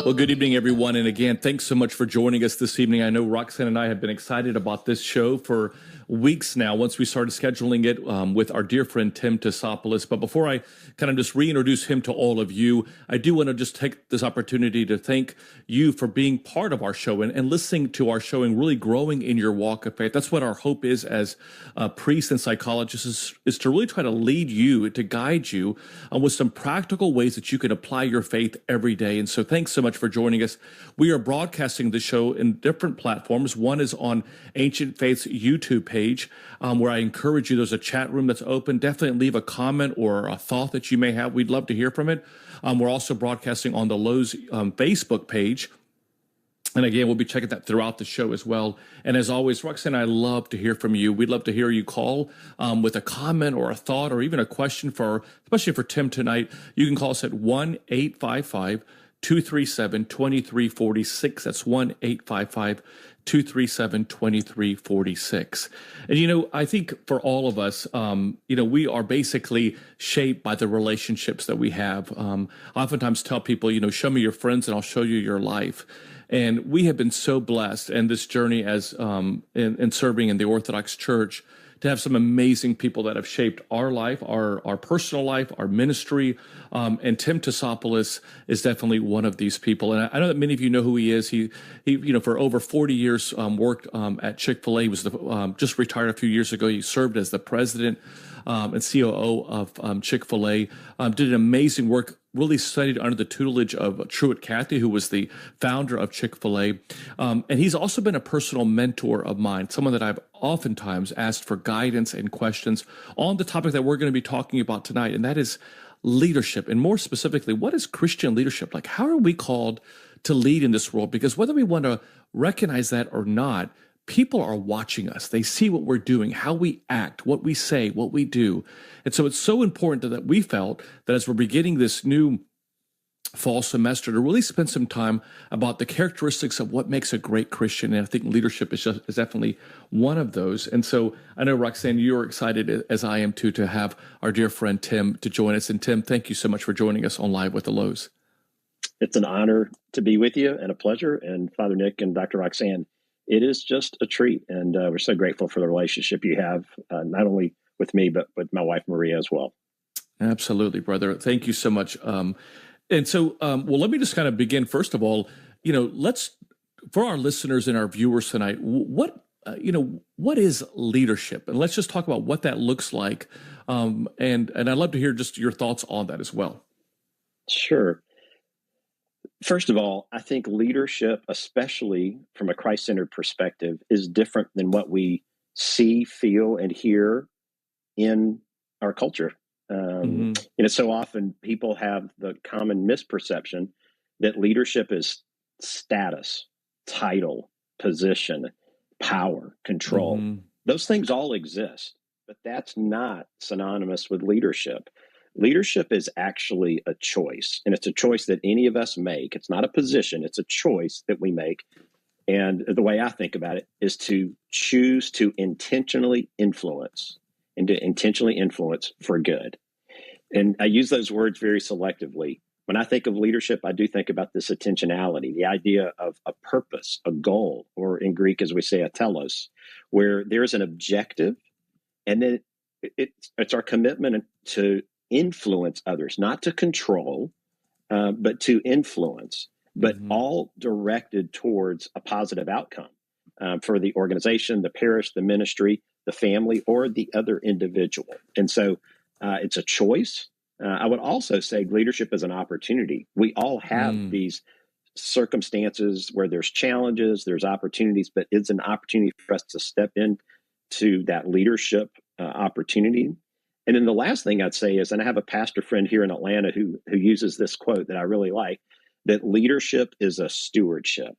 Well, good evening, everyone. And again, thanks so much for joining us this evening. I know Roxanne and I have been excited about this show for weeks now, once we started scheduling it with our dear friend Tim Tassopoulos. But before I kind of just reintroduce him to all of you, I do want to just take this opportunity to thank you for being part of our show and listening to our show and really growing in your walk of faith. That's what our hope is as priests and psychologists, is to really try to lead you, to guide you with some practical ways that you can apply your faith every day. And so thanks so much for joining us. We are broadcasting the show in different platforms. One is on Ancient Faith's YouTube page, where I encourage you, there's a chat room that's open. Definitely leave a comment or a thought that you may have. We'd love to hear from it. We're also broadcasting on the Louhs Facebook page. And again, we'll be checking that throughout the show as well. And as always, Roxanne, I love to hear from you. We'd love to hear you call with a comment or a thought or even a question especially for Tim tonight. You can call us at 1-855-237-2346. That's 1-855-237-2346. And, I think for all of us, we are basically shaped by the relationships that we have. Oftentimes tell people, show me your friends and I'll show you your life. And we have been so blessed in this journey as in serving in the Orthodox Church to have some amazing people that have shaped our life, our personal life, our ministry. And Tim Tassopoulos is definitely one of these people. And I know that many of you know who he is. He for over 40 years worked at Chick-fil-A. He was just retired a few years ago. He served as the president and COO of Chick-fil-A. Did an amazing work. Really studied under the tutelage of Truett Cathy, who was the founder of Chick-fil-A. And he's also been a personal mentor of mine, someone that I've oftentimes asked for guidance and questions on the topic that we're going to be talking about tonight, and that is leadership. And more specifically, what is Christian leadership? Like, how are we called to lead in this world? Because whether we want to recognize that or not, people are watching us. They see what we're doing, how we act, what we say, what we do. And so it's so important that we felt that as we're beginning this new fall semester, to really spend some time about the characteristics of what makes a great Christian. And I think leadership is definitely one of those. And so I know, Roxanne, you're excited, as I am too, to have our dear friend Tim to join us. And Tim, thank you so much for joining us on Live with the Louhs. It's an honor to be with you and a pleasure. And Father Nick and Dr. Roxanne, it is just a treat, and we're so grateful for the relationship you have, not only with me, but with my wife, Maria, as well. Absolutely, brother. Thank you so much. And so, let me just kind of begin. First of all, for our listeners and our viewers tonight, what is leadership? And let's just talk about what that looks like. And I'd love to hear just your thoughts on that as well. Sure. First of all, I think leadership, especially from a Christ-centered perspective, is different than what we see, feel, and hear in our culture. So often people have the common misperception that leadership is status, title, position, power, control. Those things all exist, but that's not synonymous with leadership. Leadership is actually a choice, and it's a choice that any of us make. It's not a position, it's a choice that we make. And the way I think about it is to choose to intentionally influence, and to intentionally influence for good. And I use those words very selectively. When I think of leadership, I do think about this intentionality, the idea of a purpose, a goal, or in Greek, as we say, a telos, where there's an objective, and then it's our commitment to influence others, not to control, but to influence, but all directed towards a positive outcome for the organization, the parish, the ministry, the family, or the other individual. And so it's a choice. I would also say leadership is an opportunity. We all have these circumstances where there's challenges, there's opportunities, but it's an opportunity for us to step into that leadership opportunity. And then the last thing I'd say is, and I have a pastor friend here in Atlanta who uses this quote that I really like, that leadership is a stewardship.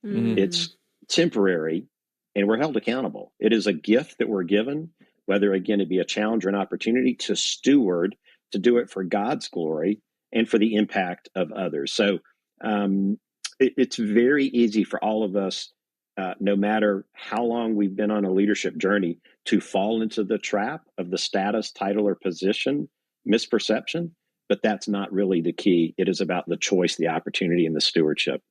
It's temporary, and we're held accountable. It is a gift that we're given, whether, again, it be a challenge or an opportunity to steward, to do it for God's glory and for the impact of others. So it's very easy for all of us, no matter how long we've been on a leadership journey, to fall into the trap of the status, title, or position misperception. but that's not really the key. It is about the choice, the opportunity, and the stewardship.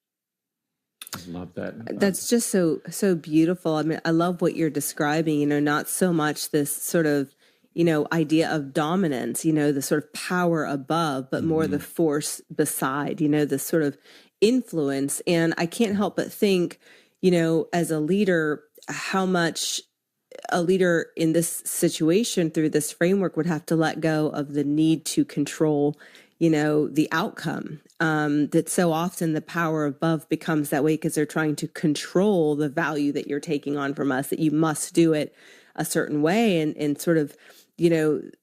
I love that. That's just so beautiful. I mean, I love what you're describing, not so much this sort of, idea of dominance, the sort of power above, but more the force beside, the sort of influence. And I can't help but think, as a leader, how much a leader in this situation through this framework would have to let go of the need to control, the outcome. That so often the power above becomes that way because they're trying to control the value that you're taking on from us, that you must do it a certain way, and sort of,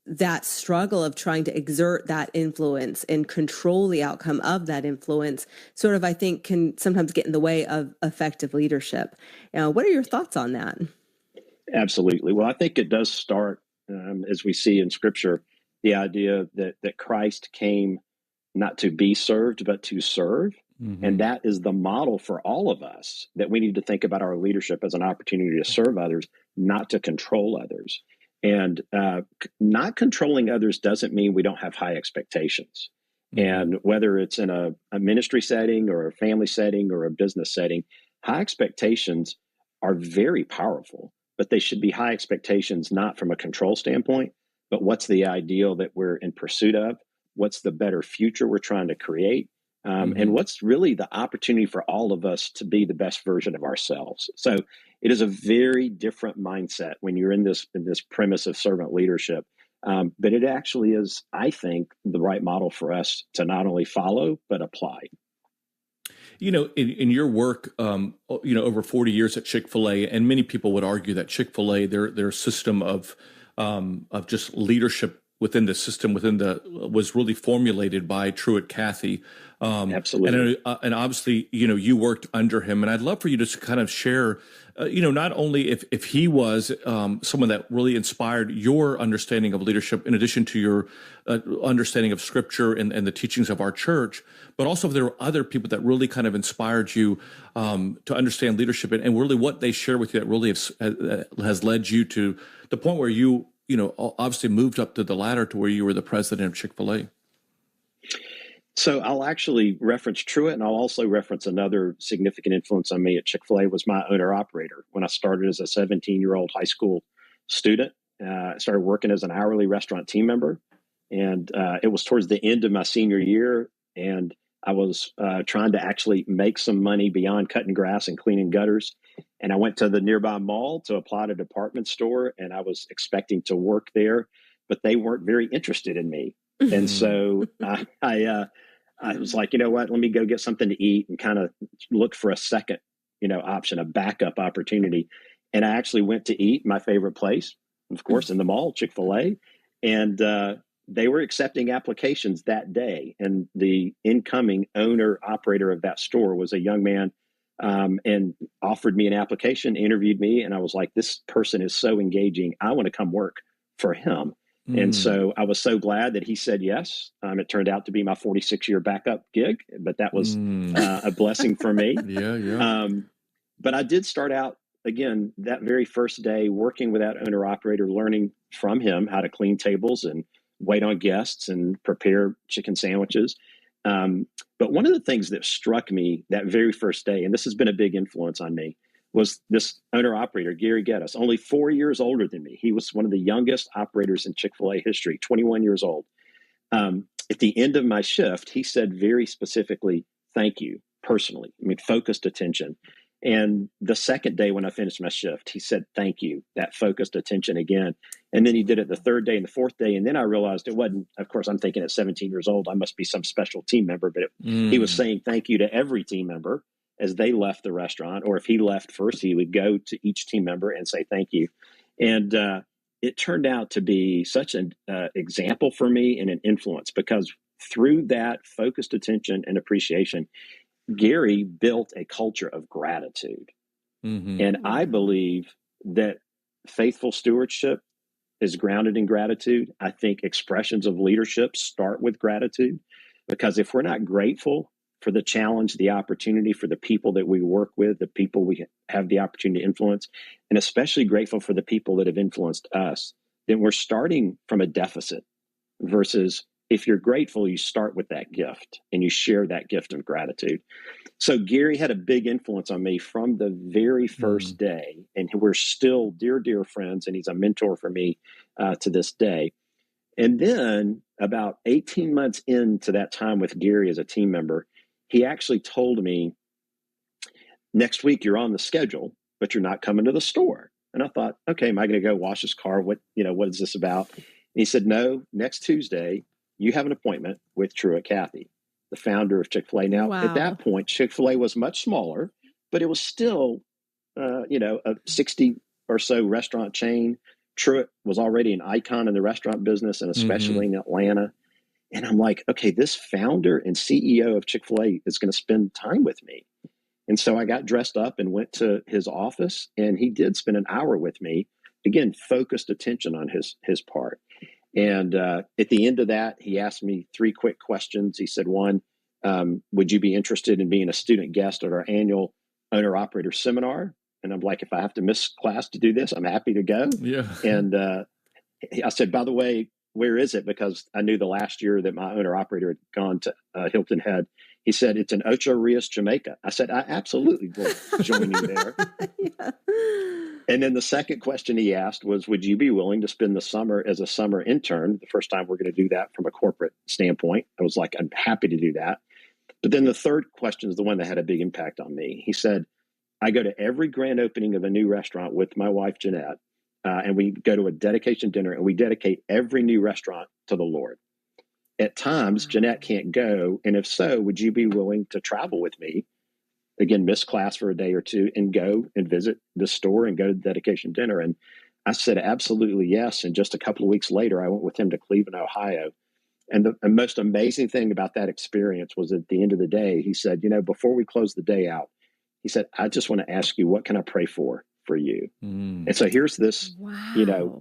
that struggle of trying to exert that influence and control the outcome of that influence sort of, I think, can sometimes get in the way of effective leadership. What are your thoughts on that? Absolutely. Well, I think it does start, as we see in Scripture, the idea that Christ came not to be served, but to serve. And that is the model for all of us, that we need to think about our leadership as an opportunity to serve others, not to control others. And not controlling others doesn't mean we don't have high expectations. And whether it's in a ministry setting or a family setting or a business setting, high expectations are very powerful, but they should be high expectations, not from a control standpoint, but what's the ideal that we're in pursuit of? What's the better future we're trying to create? And what's really the opportunity for all of us to be the best version of ourselves? So it is a very different mindset when you're in this premise of servant leadership. But it actually is, I think, the right model for us to not only follow, but apply. In your work, over 40 years at Chick-fil-A, and many people would argue that Chick-fil-A, their system of just leadership within the system, was really formulated by Truett Cathy. Absolutely. And obviously, you worked under him, and I'd love for you to kind of share, not only if he was someone that really inspired your understanding of leadership, in addition to your understanding of Scripture and the teachings of our church, but also if there were other people that really kind of inspired you to understand leadership, and really what they share with you that really has led you to the point where you obviously moved up to the ladder to where you were the president of Chick-fil-A. So I'll actually reference Truett, and I'll also reference another significant influence on me at Chick-fil-A was my owner-operator. When I started as a 17-year-old high school student, I started working as an hourly restaurant team member, and it was towards the end of my senior year, and I was trying to actually make some money beyond cutting grass and cleaning gutters. And I went to the nearby mall to apply at a department store, and I was expecting to work there, but they weren't very interested in me. And so I was like, you know what, let me go get something to eat and kind of look for a second, option, a backup opportunity. And I actually went to eat my favorite place, of course, in the mall, Chick-fil-A. And they were accepting applications that day. And the incoming owner operator of that store was a young man, and offered me an application, interviewed me. And I was like, this person is so engaging. I want to come work for him. And so I was so glad that he said yes. It turned out to be my 46-year backup gig, but that was a blessing for me. Yeah. But I did start out, again, that very first day working with that owner-operator, learning from him how to clean tables and wait on guests and prepare chicken sandwiches. But one of the things that struck me that very first day, and this has been a big influence on me, was this owner-operator, Gary Geddes, only 4 years older than me. He was one of the youngest operators in Chick-fil-A history, 21 years old. At the end of my shift, he said very specifically, thank you, personally. Focused attention. And the second day when I finished my shift, he said, thank you, that focused attention again. And then he did it the third day and the fourth day. And then I realized it wasn't, of course, I'm thinking at 17 years old, I must be some special team member, but he was saying thank you to every team member as they left the restaurant, or if he left first, he would go to each team member and say thank you. And it turned out to be such an example for me and an influence, because through that focused attention and appreciation, Gary built a culture of gratitude. And I believe that faithful stewardship is grounded in gratitude. I think expressions of leadership start with gratitude, because if we're not grateful for the challenge, the opportunity, for the people that we work with, the people we have the opportunity to influence, and especially grateful for the people that have influenced us, then we're starting from a deficit versus if you're grateful, you start with that gift and you share that gift of gratitude. So Gary had a big influence on me from the very first day, and we're still dear, dear friends, and he's a mentor for me to this day. And then about 18 months into that time with Gary as a team member, he actually told me, next week you're on the schedule, but you're not coming to the store. And I thought, okay, am I going to go wash his car? What is this about? And he said, no, next Tuesday, you have an appointment with Truett Cathy, the founder of Chick-fil-A. Now, at that point, Chick-fil-A was much smaller, but it was still, a 60 or so restaurant chain. Truett was already an icon in the restaurant business, and especially in Atlanta. And I'm like, okay, this founder and CEO of Chick-fil-A is going to spend time with me. And so I got dressed up and went to his office, and he did spend an hour with me. Again, focused attention on his part. And at the end of that, he asked me 3 quick questions. He said, one, would you be interested in being a student guest at our annual owner-operator seminar? And I'm like, if I have to miss class to do this, I'm happy to go. Yeah. And I said, by the way, where is it? Because I knew the last year that my owner-operator had gone to Hilton Head. He said, it's in Ocho Rios, Jamaica. I said, I absolutely will join you there. Yeah. And then the second question he asked was, would you be willing to spend the summer as a summer intern? The first time we're going to do that from a corporate standpoint. I was like, I'm happy to do that. But then the third question is the one that had a big impact on me. He said, I go to every grand opening of a new restaurant with my wife, Jeanette, and we go to a dedication dinner, and we dedicate every new restaurant to the Lord. At times, Jeanette can't go. And if so, would you be willing to travel with me? Again, miss class for a day or two and go and visit the store and go to the dedication dinner. And I said, absolutely yes. And just a couple of weeks later, I went with him to Cleveland, Ohio. And the most amazing thing about that experience was at the end of the day, he said, before we close the day out, he said, I just want to ask you, what can I pray for you? And so here's this,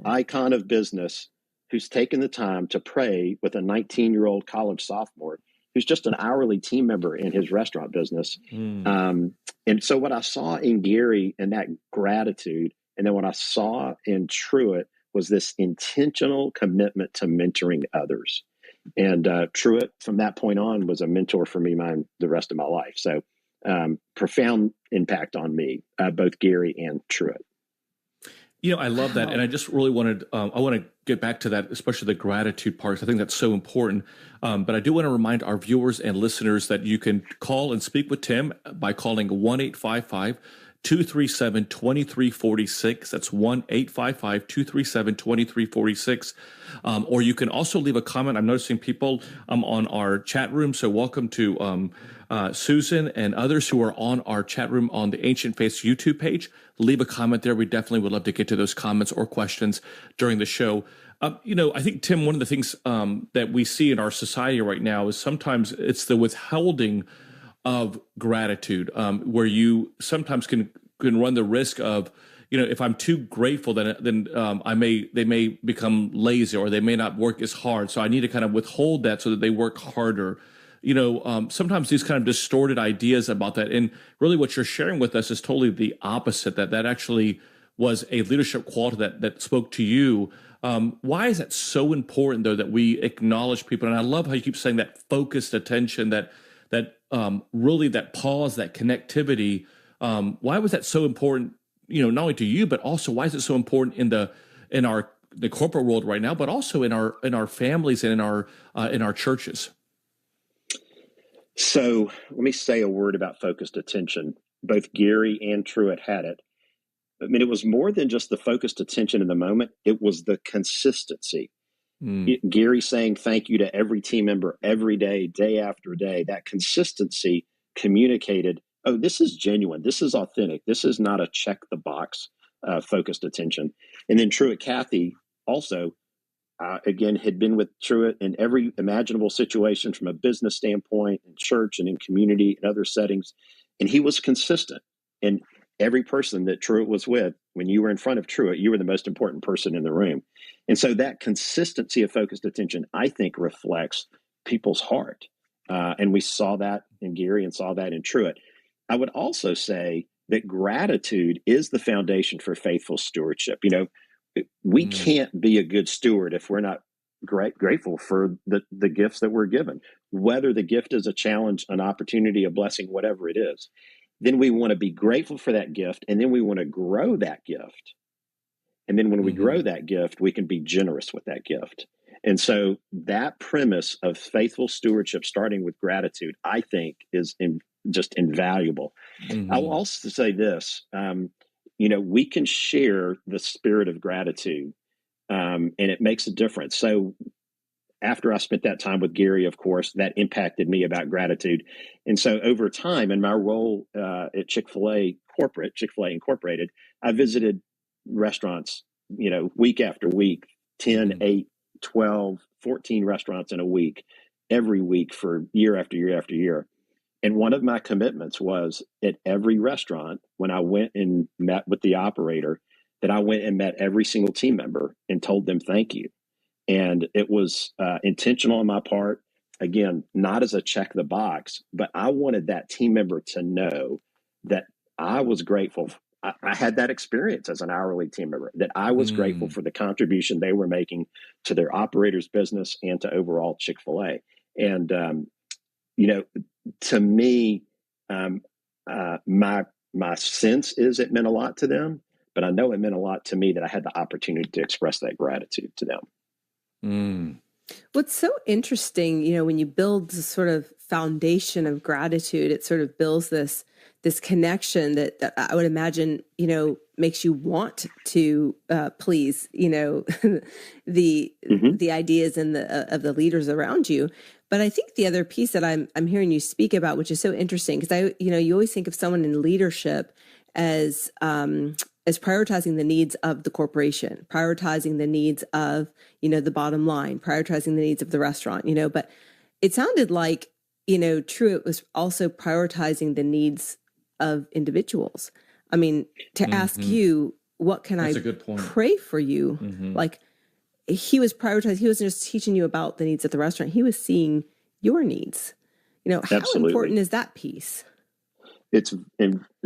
icon of business who's taken the time to pray with a 19-year-old college sophomore who's just an hourly team member in his restaurant business. And so what I saw in Gary and that gratitude, and then what I saw in Truett was this intentional commitment to mentoring others. And Truett, from that point on, was a mentor for me the rest of my life. So profound impact on me, both Gary and Truett. I love that. And I just really wanted, I want to get back to that, especially the gratitude part. I think that's so important. But I do want to remind our viewers and listeners that you can call and speak with Tim by calling 1-855-237-2346. That's 1-855-237-2346. Or you can also leave a comment. I'm noticing people on our chat room. So welcome to Susan and others who are on our chat room on the Ancient Faiths YouTube page. Leave a comment there. We definitely would love to get to those comments or questions during the show. I think, Tim, one of the things that we see in our society right now is sometimes it's the withholding of gratitude, where you sometimes can run the risk of, if I'm too grateful, then they may become lazy, or they may not work as hard. So I need to kind of withhold that so that they work harder. Sometimes these kind of distorted ideas about that. And really what you're sharing with us is totally the opposite, that actually was a leadership quality that spoke to you. Why is that so important, though, that we acknowledge people? And I love how you keep saying that focused attention, that really that pause, that connectivity. Why was that so important, not only to you, but also why is it so important in the corporate world right now, but also in our families and in our churches? So let me say a word about focused attention. Both Gary and Truett had it. I mean, it was more than just the focused attention in the moment. It was the consistency. Gary saying thank you to every team member every day, day after day. That consistency communicated, oh, this is genuine. This is authentic. This is not a check the box focused attention. And then Truett Cathy also, again, had been with Truett in every imaginable situation from a business standpoint, in church and in community and other settings. And he was consistent. And every person that Truett was with, when you were in front of Truett, you were the most important person in the room. And so that consistency of focused attention, I think, reflects people's heart. And we saw that in Gary and saw that in Truett. I would also say that gratitude is the foundation for faithful stewardship. We can't be a good steward if we're not grateful for the gifts that we're given, whether the gift is a challenge, an opportunity, a blessing, whatever it is. Then we want to be grateful for that gift, and then we want to grow that gift. And then when we grow that gift, we can be generous with that gift. And so that premise of faithful stewardship, starting with gratitude, I think is just invaluable. I will also say this, we can share the spirit of gratitude, and it makes a difference. So after I spent that time with Gary, of course, that impacted me about gratitude. And so over time, in my role at Chick-fil-A Incorporated, I visited restaurants, week after week, 10, 8, 12, 14 restaurants in a week, every week for year after year after year. And one of my commitments was at every restaurant, when I went and met with the operator, that I went and met every single team member and told them thank you. And it was intentional on my part, again, not as a check the box, but I wanted that team member to know that I was grateful. I had that experience as an hourly team member, that I was grateful for the contribution they were making to their operator's business and to overall Chick-fil-A. And, to me, my sense is it meant a lot to them, but I know it meant a lot to me that I had the opportunity to express that gratitude to them. What's so interesting, when you build the sort of foundation of gratitude, it sort of builds this connection that I would imagine, makes you want to please, the ideas and of the leaders around you. But I think the other piece that I'm hearing you speak about, which is so interesting, because you always think of someone in leadership as prioritizing the needs of the corporation, prioritizing the needs of, the bottom line, prioritizing the needs of the restaurant, but it sounded like, true, it was also prioritizing the needs of individuals. I mean, to ask you, what can I pray for you? Like, he was prioritizing, he wasn't just teaching you about the needs of the restaurant, he was seeing your needs. How Absolutely. important is that piece? It's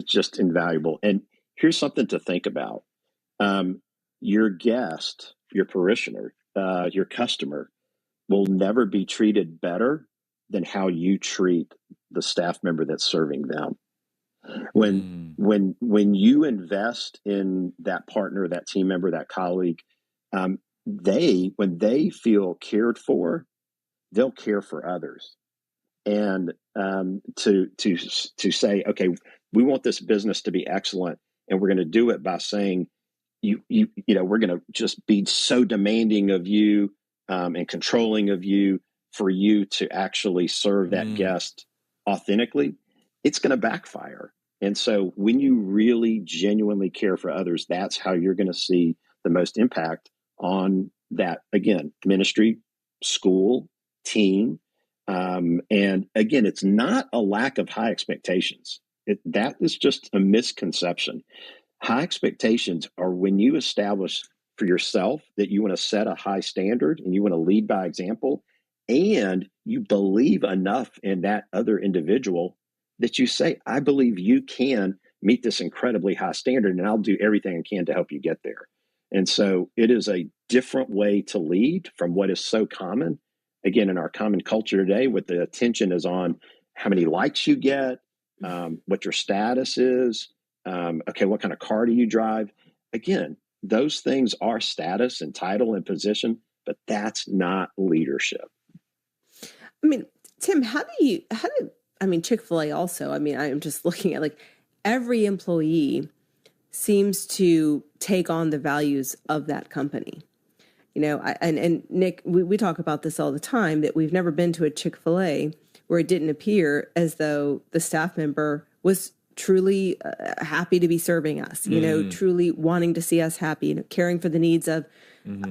just invaluable. And here's something to think about. Your guest, your parishioner, your customer will never be treated better than how you treat the staff member that's serving them. When you invest in that partner, that team member, that colleague, when they feel cared for, they'll care for others. And to say, okay, we want this business to be excellent, and we're going to do it by saying, we're going to just be so demanding of you and controlling of you for you to actually serve that guest authentically, it's going to backfire. And so when you really genuinely care for others, that's how you're going to see the most impact on that, again, ministry, school, team. And again, it's not a lack of high expectations. That is just a misconception. High expectations are when you establish for yourself that you want to set a high standard and you want to lead by example, and you believe enough in that other individual that you say, I believe you can meet this incredibly high standard, and I'll do everything I can to help you get there. And so it is a different way to lead from what is so common. Again, in our common culture today, with the attention is on how many likes you get, what your status is, what kind of car do you drive? Again, those things are status and title and position, but that's not leadership. I mean, Tim, Chick-fil-A also, I'm just looking at every employee seems to take on the values of that company. And Nick, we talk about this all the time, that we've never been to a Chick-fil-A where it didn't appear as though the staff member was truly happy to be serving us, truly wanting to see us happy, caring for the needs of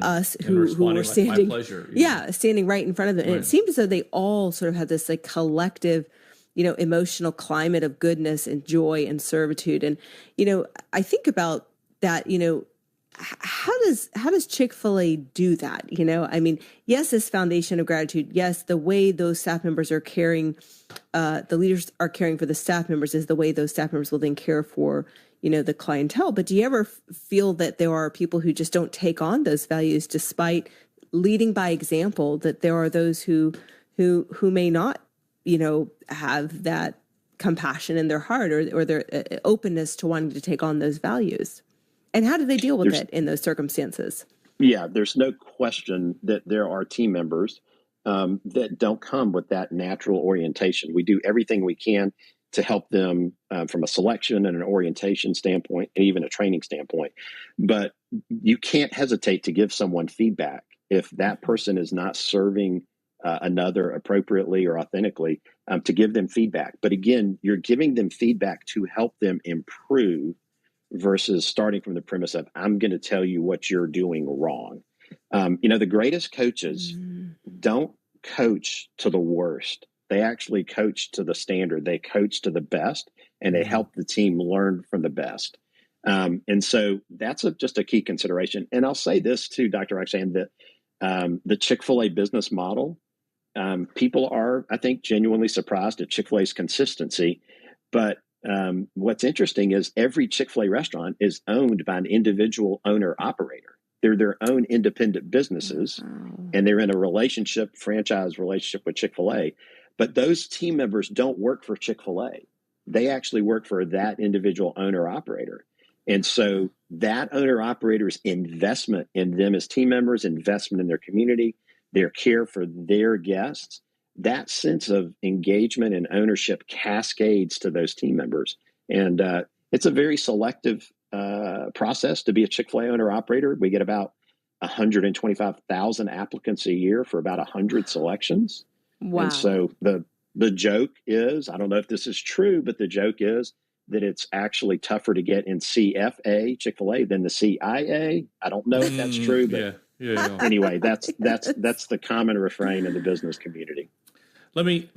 us who were standing, standing right in front of them. And it seemed as though they all sort of had this collective, emotional climate of goodness and joy and servitude. And, I think about that, how does Chick-fil-A do that? Yes, this foundation of gratitude. Yes, the way those staff members are caring, the leaders are caring for the staff members is the way those staff members will then care for, the clientele. But do you ever feel that there are people who just don't take on those values despite leading by example, that there are those who may not, have that compassion in their heart or their openness to wanting to take on those values. And how do they deal with it in those circumstances? Yeah, there's no question that there are team members that don't come with that natural orientation. We do everything we can to help them from a selection and an orientation standpoint, and even a training standpoint. But you can't hesitate to give someone feedback if that person is not serving another appropriately or authentically, to give them feedback. But again, you're giving them feedback to help them improve versus starting from the premise of, I'm going to tell you what you're doing wrong. The greatest coaches don't coach to the worst. They actually coach to the standard. They coach to the best, and they help the team learn from the best. And so that's just a key consideration. And I'll say this too, Dr. Roxanne, that the Chick-fil-A business model, people are, I think, genuinely surprised at Chick-fil-A's consistency. But what's interesting is every Chick-fil-A restaurant is owned by an individual owner-operator. They're their own independent businesses, and they're in a franchise relationship with Chick-fil-A. But those team members don't work for Chick-fil-A. They actually work for that individual owner-operator. And so that owner-operator's investment in them as team members, investment in their community, their care for their guests, that sense of engagement and ownership cascades to those team members. And it's a very selective process to be a Chick-fil-A owner-operator. We get about 125,000 applicants a year for about 100 selections. Wow. And so the joke is, I don't know if this is true, but the joke is that it's actually tougher to get in CFA, Chick-fil-A, than the CIA. I don't know if that's true, but anyway, that's the common refrain in the business community. Let me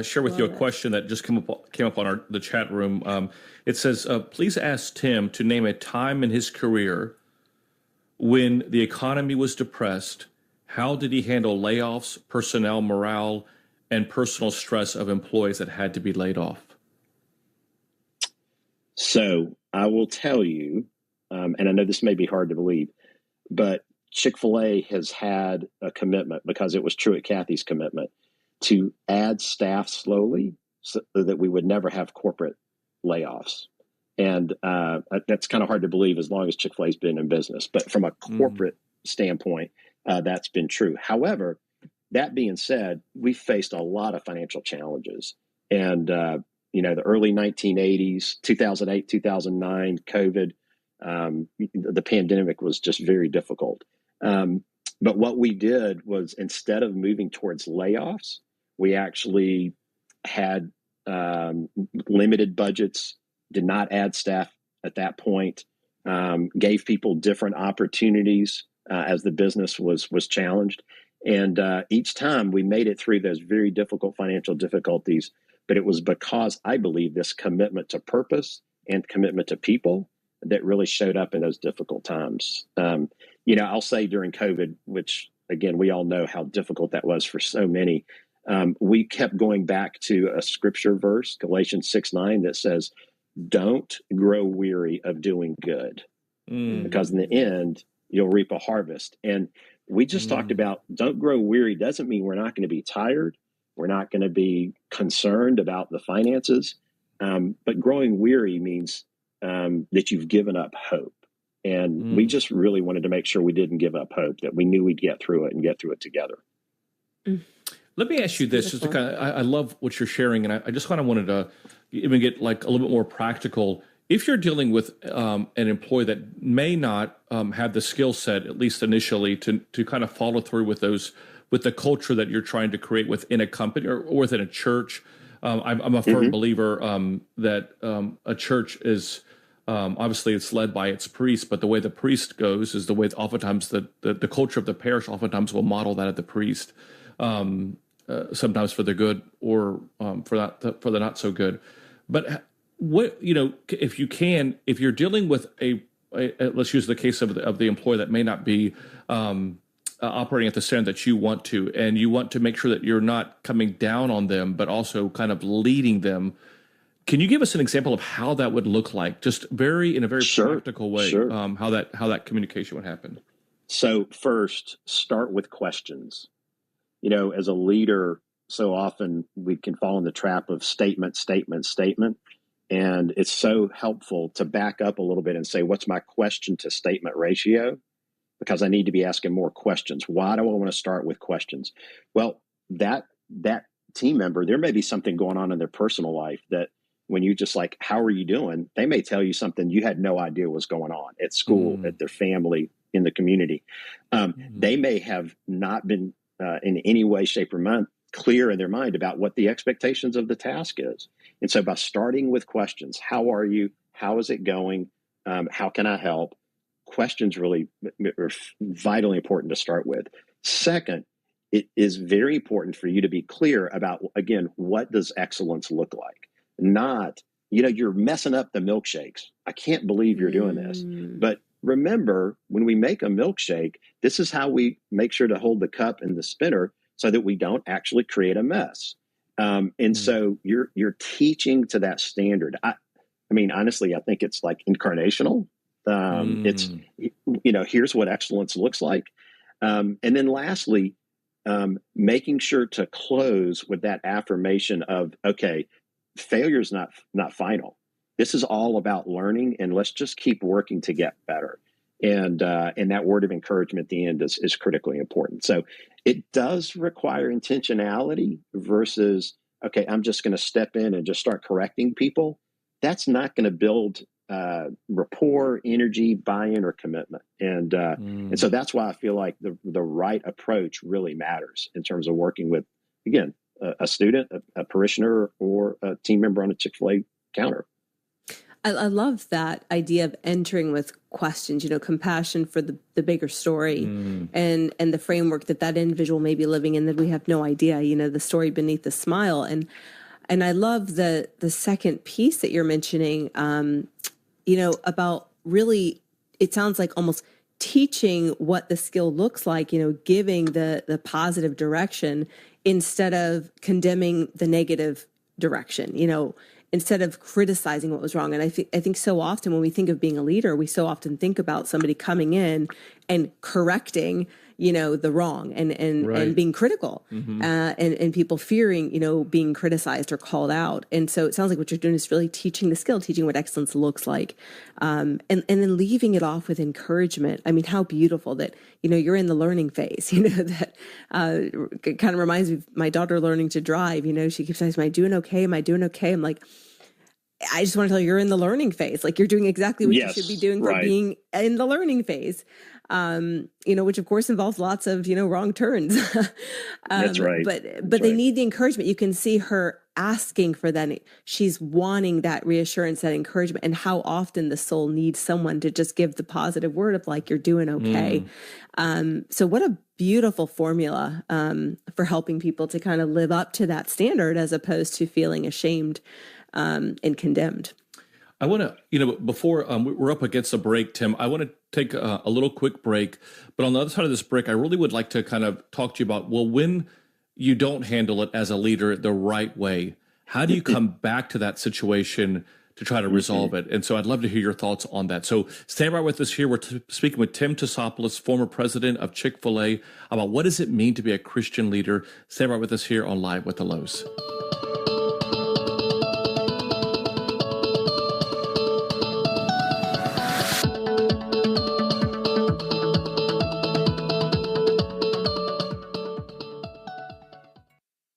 share with you a question that just came up on the chat room. It says, please ask Tim to name a time in his career when the economy was depressed. How did he handle layoffs, personnel morale, and personal stress of employees that had to be laid off? So I will tell you, and I know this may be hard to believe, but Chick-fil-A has had a commitment, because it was Truett Cathy's commitment, to add staff slowly so that we would never have corporate layoffs. And that's kind of hard to believe as long as Chick-fil-A's been in business. But from a corporate standpoint, that's been true. However, that being said, we faced a lot of financial challenges. And, the early 1980s, 2008, 2009, COVID, the pandemic was just very difficult. But what we did was, instead of moving towards layoffs, we actually had limited budgets, did not add staff at that point, gave people different opportunities as the business was challenged. And each time we made it through those very difficult financial difficulties. But it was because, I believe, this commitment to purpose and commitment to people that really showed up in those difficult times. I'll say during COVID, which, again, we all know how difficult that was for so many, we kept going back to a scripture verse, Galatians 6:9, that says, don't grow weary of doing good, because in the end, you'll reap a harvest. And we just talked about, don't grow weary doesn't mean we're not going to be tired. We're not going to be concerned about the finances. But growing weary means that you've given up hope. And we just really wanted to make sure we didn't give up hope, that we knew we'd get through it and get through it together. Let me ask you this. Just to kind of, I love what you're sharing, and I just kind of wanted to even get like a little bit more practical. If you're dealing with an employee that may not have the skill set, at least initially, to kind of follow through with the culture that you're trying to create within a company or within a church, I'm a firm believer that a church is obviously it's led by its priest, but the way the priest goes is the way oftentimes the culture of the parish oftentimes will model that of the priest, sometimes for the good or for the not so good. But what, if you're dealing with let's use the case of the employee that may not be operating at the standard that you want to, and you want to make sure that you're not coming down on them, but also kind of leading them. Can you give us an example of how that would look like, just in a very practical way, how that communication would happen? So first, start with questions. As a leader, so often we can fall in the trap of statement, statement, statement. And it's so helpful to back up a little bit and say, what's my question to statement ratio? Because I need to be asking more questions. Why do I want to start with questions? Well, that team member, there may be something going on in their personal life that when you just like, how are you doing? They may tell you something you had no idea was going on at school, at their family, in the community. They may have not been in any way, shape, or form clear in their mind about what the expectations of the task is. And so by starting with questions, how are you? How is it going? How can I help? Questions really are vitally important to start with. Second, it is very important for you to be clear about, again, what does excellence look like? Not, you're messing up the milkshakes. I can't believe you're doing this. But remember, when we make a milkshake, this is how we make sure to hold the cup and the spinner so that we don't actually create a mess. So you're teaching to that standard. I mean, honestly, I think it's like incarnational. It's, here's what excellence looks like. And then lastly, making sure to close with that affirmation of, okay, failure is not final. This is all about learning, and let's just keep working to get better. And that word of encouragement at the end is critically important. So it does require intentionality versus, okay, I'm just going to step in and just start correcting people. That's not going to build rapport, energy, buy-in, or commitment. And so that's why I feel like the right approach really matters in terms of working with, again, a student, a parishioner, or a team member on a Chick-fil-A counter. I love that idea of entering with questions, compassion for the bigger story and the framework that individual may be living in that we have no idea, the story beneath the smile. And I love the second piece that you're mentioning, about really, it sounds like almost teaching what the skill looks like, giving the positive direction instead of condemning the negative direction, instead of criticizing what was wrong. And I think so often when we think of being a leader, we so often think about somebody coming in and correcting, the wrong and being critical, and people fearing, being criticized or called out. And so it sounds like what you're doing is really teaching the skill, teaching what excellence looks like, and then leaving it off with encouragement. I mean, how beautiful that, you're in the learning phase, that kind of reminds me of my daughter learning to drive. She keeps saying, am I doing okay? Am I doing okay? I'm like, I just want to tell you, you're in the learning phase. Like, you're doing exactly what you should be doing for being in the learning phase. Which of course involves lots of, wrong turns. That's right. But they need the encouragement. You can see her asking for that. She's wanting that reassurance, that encouragement, and how often the soul needs someone to just give the positive word of like, you're doing okay. So what a beautiful formula, for helping people to kind of live up to that standard as opposed to feeling ashamed, and condemned. I want to, before we're up against a break, Tim, I want to take a little quick break. But on the other side of this break, I really would like to kind of talk to you about, well, when you don't handle it as a leader the right way, how do you come back to that situation to try to resolve it? And so I'd love to hear your thoughts on that. So stay right with us here. We're speaking with Tim Tassopoulos, former president of Chick-fil-A, about what does it mean to be a Christian leader. Stay right with us here on Live with the Louhs.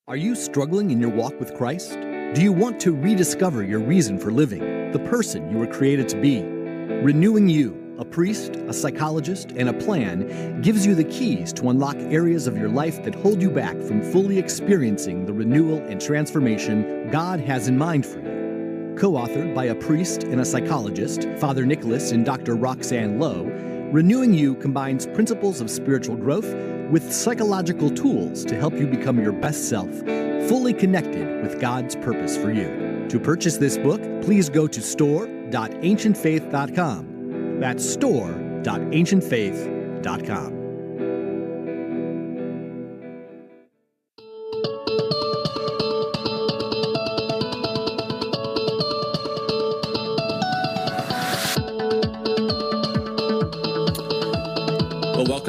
Are you struggling in your walk with Christ? Do you want to rediscover your reason for living, the person you were created to be? Renewing You, a priest, a psychologist, and a plan gives you the keys to unlock areas of your life that hold you back from fully experiencing the renewal and transformation God has in mind for you. Co-authored by a priest and a psychologist, Father Nicholas and Dr. Roxanne Lowe, Renewing You combines principles of spiritual growth with psychological tools to help you become your best self, fully connected with God's purpose for you. To purchase this book, please go to store.ancientfaith.com. That's store.ancientfaith.com.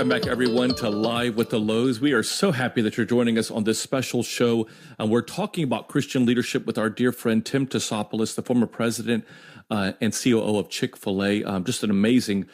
Welcome back, everyone, to Live with the Louhs. We are so happy that you're joining us on this special show. We're talking about Christian leadership with our dear friend Tim Tassopoulos, the former president and COO of Chick-fil-A. Just an amazing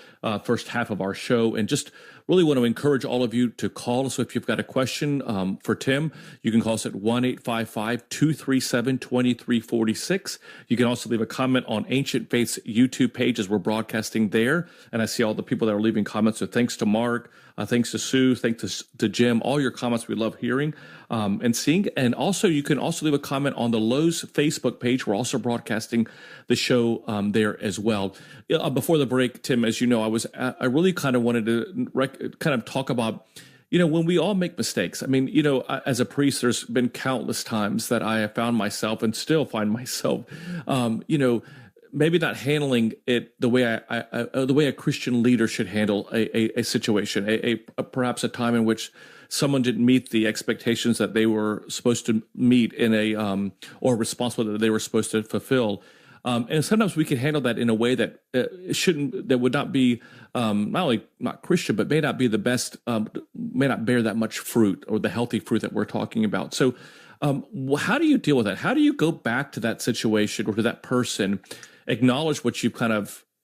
first half of our show, and just really want to encourage all of you to call us. So if you've got a question for Tim, you can call us at 1-855-237-2346. You can also leave a comment on Ancient Faith's YouTube page as we're broadcasting there. And I see all the people that are leaving comments. So thanks to Mark, thanks to Sue, thanks to Jim. All your comments we love hearing and seeing. And also, you can also leave a comment on the Louhs Facebook page. We're also broadcasting the show there as well. Before the break, Tim, as you know, I really kind of wanted to kind of talk about, when we all make mistakes. I mean, as a priest, there's been countless times that I have found myself and still find myself, maybe not handling it the way the way a Christian leader should handle a situation, perhaps a time in which someone didn't meet the expectations that they were supposed to meet or responsibility that they were supposed to fulfill. And sometimes we can handle that in a way that that would not be not only not Christian, but may not be the best, may not bear that much fruit or the healthy fruit that we're talking about. So how do you deal with that? How do you go back to that situation or to that person, acknowledge what you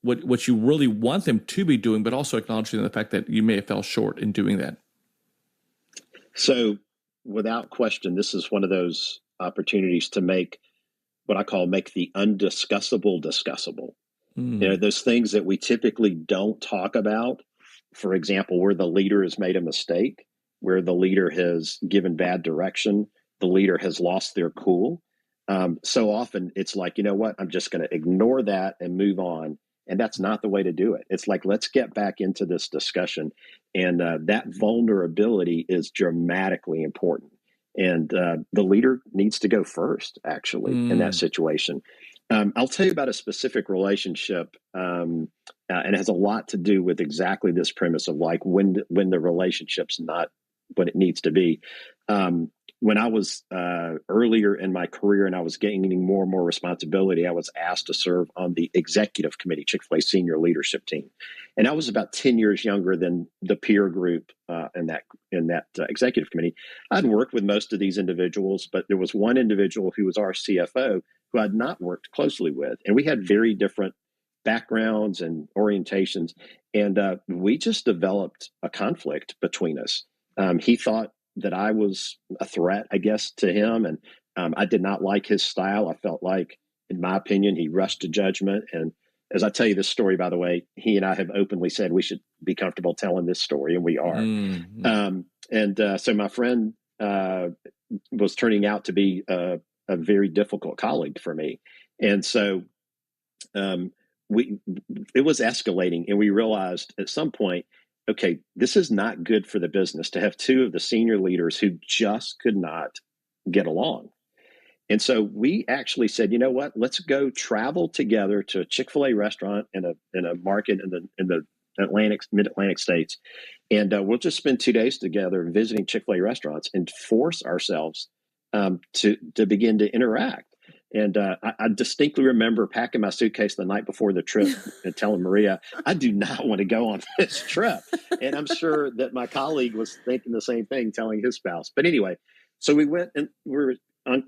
what you really want them to be doing, but also acknowledging the fact that you may have fell short in doing that? So without question, this is one of those opportunities to make what I call make the undiscussable discussable. Those things that we typically don't talk about. For example, where the leader has made a mistake, where the leader has given bad direction, the leader has lost their cool. So often it's like, you know what, I'm just going to ignore that and move on. And that's not the way to do it. It's like, let's get back into this discussion. And that vulnerability is dramatically important. And the leader needs to go first, actually, in that situation. I'll tell you about a specific relationship, and it has a lot to do with exactly this premise of like when the relationship's not what it needs to be. When I was earlier in my career and I was gaining more and more responsibility, I was asked to serve on the executive committee, Chick-fil-A senior leadership team. And I was about 10 years younger than the peer group in that executive committee. I'd worked with most of these individuals, but there was one individual who was our CFO who I'd not worked closely with. And we had very different backgrounds and orientations. And we just developed a conflict between us. He thought that I was a threat, I guess, to him. And I did not like his style. I felt like, in my opinion, he rushed to judgment. And as I tell you this story, by the way, he and I have openly said we should be comfortable telling this story, and we are. So my friend was turning out to be a very difficult colleague for me. And so it was escalating, and we realized at some point, okay, this is not good for the business to have two of the senior leaders who just could not get along. And so we actually said, you know what, let's go travel together to a Chick-fil-A restaurant in a market in the mid-Atlantic states. And we'll just spend 2 days together visiting Chick-fil-A restaurants and force ourselves to begin to interact. And I distinctly remember packing my suitcase the night before the trip and telling Maria, I do not want to go on this trip. And I'm sure that my colleague was thinking the same thing, telling his spouse. But anyway, so we went and we were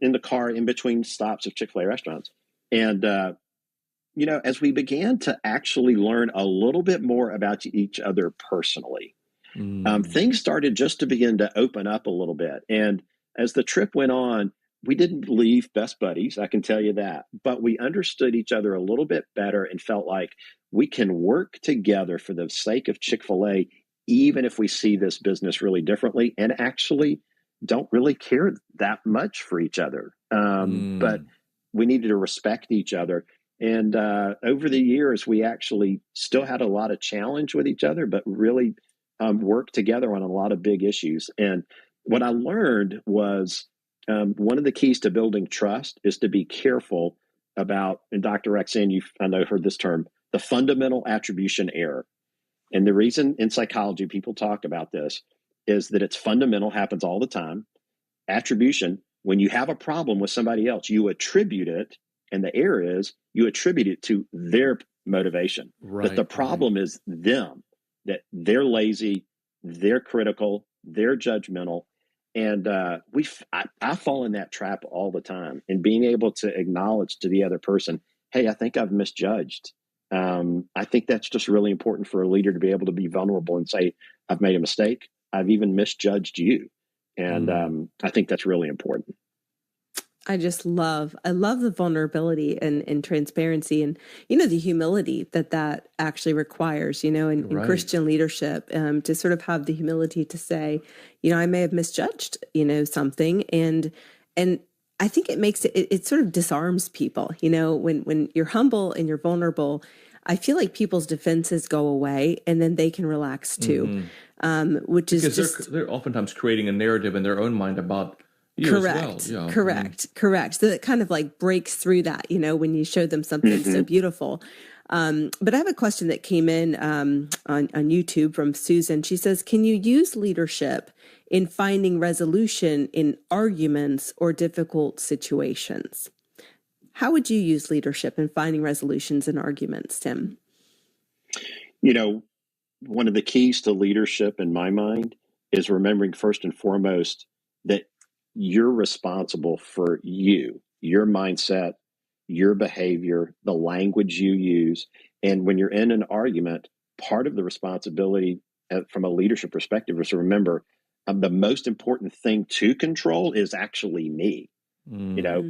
in the car in between stops of Chick-fil-A restaurants. And, as we began to actually learn a little bit more about each other personally, things started just to begin to open up a little bit. And as the trip went on, we didn't leave best buddies, I can tell you that, but we understood each other a little bit better and felt like we can work together for the sake of Chick-fil-A, even if we see this business really differently and actually don't really care that much for each other. But we needed to respect each other. And over the years, we actually still had a lot of challenge with each other, but really worked together on a lot of big issues. And what I learned was, one of the keys to building trust is to be careful about, and Dr. Rexan, I know heard this term, the fundamental attribution error. And the reason in psychology people talk about this is that it's fundamental, happens all the time. Attribution, when you have a problem with somebody else, you attribute it, and the error is you attribute it to their motivation. Right, that the problem is them, that they're lazy, they're critical, they're judgmental. And I fall in that trap all the time, and being able to acknowledge to the other person, hey, I think I've misjudged. I think that's just really important for a leader to be able to be vulnerable and say, I've made a mistake. I've even misjudged you. And I think that's really important. I love the vulnerability and transparency and, the humility that actually requires, in Christian leadership, to sort of have the humility to say, I may have misjudged, something. And I think it makes it sort of disarms people, when you're humble and you're vulnerable. I feel like people's defenses go away and then they can relax too, which is because they're oftentimes creating a narrative in their own mind about you correct, as well. Yeah. Correct. So it kind of like breaks through that, when you show them something so beautiful. But I have a question that came in on YouTube from Susan. She says, can you use leadership in finding resolution in arguments or difficult situations? How would you use leadership in finding resolutions in arguments, Tim? One of the keys to leadership in my mind is remembering first and foremost that you're responsible for you, your mindset, your behavior, the language you use. And when you're in an argument, part of the responsibility from a leadership perspective is to remember the most important thing to control is actually me.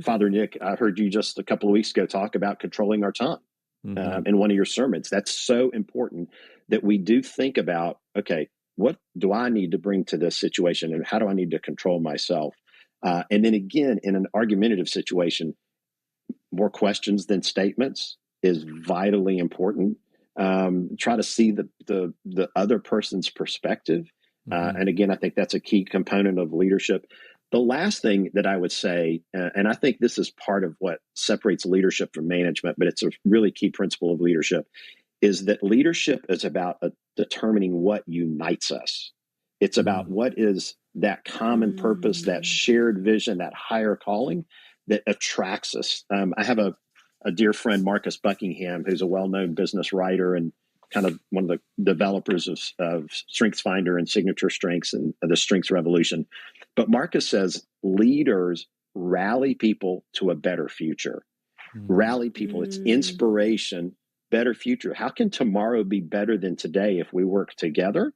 Father Nick, I heard you just a couple of weeks ago talk about controlling our tongue in one of your sermons. That's so important that we do think about, okay, what do I need to bring to this situation and how do I need to control myself? And then again, in an argumentative situation, more questions than statements is vitally important. Try to see the other person's perspective. And again, I think that's a key component of leadership. The last thing that I would say, and I think this is part of what separates leadership from management, but it's a really key principle of leadership, is that leadership is about determining what unites us. It's about what is that common purpose, that shared vision, that higher calling that attracts us. I have a dear friend, Marcus Buckingham, who's a well-known business writer and kind of one of the developers of StrengthsFinder and Signature Strengths and the Strengths Revolution. But Marcus says leaders rally people to a better future. Rally people. It's inspiration, better future. How can tomorrow be better than today if we work together?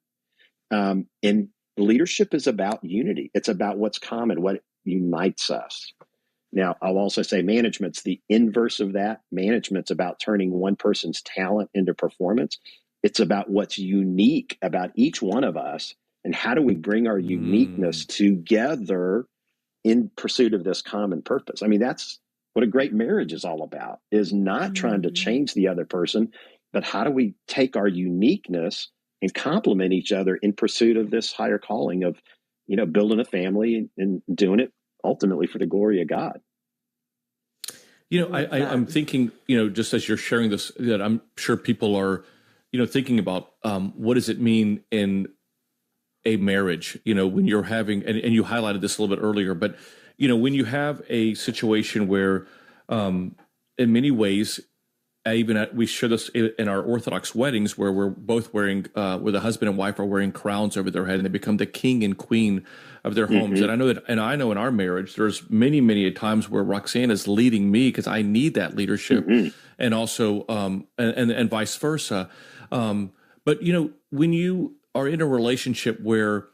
And leadership is about unity. It's about what's common, what unites us. Now, I'll also say management's the inverse of that. Management's about turning one person's talent into performance. It's about what's unique about each one of us and how do we bring our uniqueness together in pursuit of this common purpose. I mean, that's what a great marriage is all about, is not trying to change the other person, but how do we take our uniqueness and complement each other in pursuit of this higher calling of, building a family and doing it ultimately for the glory of God. I'm thinking, just as you're sharing this, that I'm sure people are, thinking about what does it mean in a marriage, when you're having, and you highlighted this a little bit earlier, but, when you have a situation where in many ways, we share this in our Orthodox weddings where we're both wearing, where the husband and wife are wearing crowns over their head and they become the king and queen of their homes. And I know in our marriage, there's many, many times where Roxanne is leading me because I need that leadership and also, and vice versa. But, when you are in a relationship where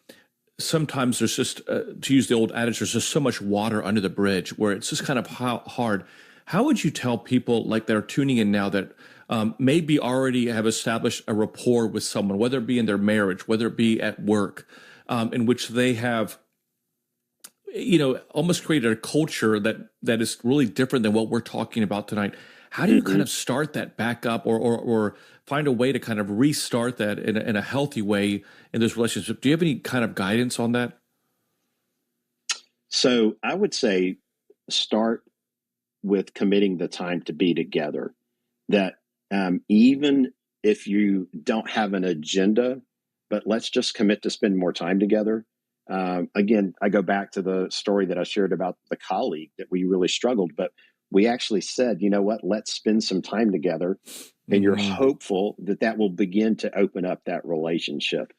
sometimes there's just, to use the old adage, there's just so much water under the bridge where it's just kind of hard. How would you tell people like that are tuning in now that maybe already have established a rapport with someone, whether it be in their marriage, whether it be at work, in which they have, almost created a culture that is really different than what we're talking about tonight? How do you kind of start that back up or find a way to kind of restart that in a healthy way in this relationship? Do you have any kind of guidance on that? So I would say start with committing the time to be together, that even if you don't have an agenda, but let's just commit to spend more time together. Again, I go back to the story that I shared about the colleague that we really struggled, but we actually said, you know what, let's spend some time together. And you're hopeful that will begin to open up that relationship.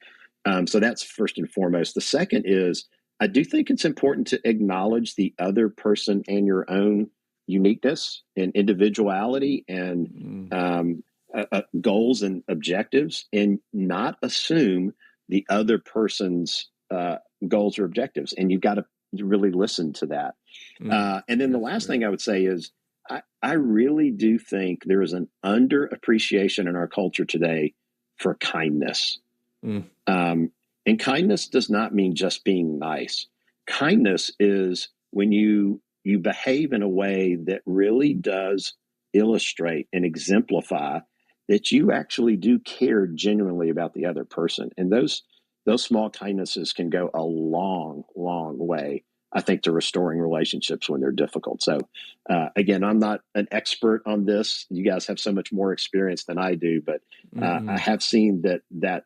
So that's first and foremost. The second is, I do think it's important to acknowledge the other person and your own uniqueness and individuality and goals and objectives, and not assume the other person's goals or objectives. And you've got to really listen to that. And then the last thing I would say is, I really do think there is an underappreciation in our culture today for kindness. And kindness does not mean just being nice. Kindness is when you behave in a way that really does illustrate and exemplify that you actually do care genuinely about the other person. And those small kindnesses can go a long, long way, I think, to restoring relationships when they're difficult. So again, I'm not an expert on this. You guys have so much more experience than I do, but I have seen that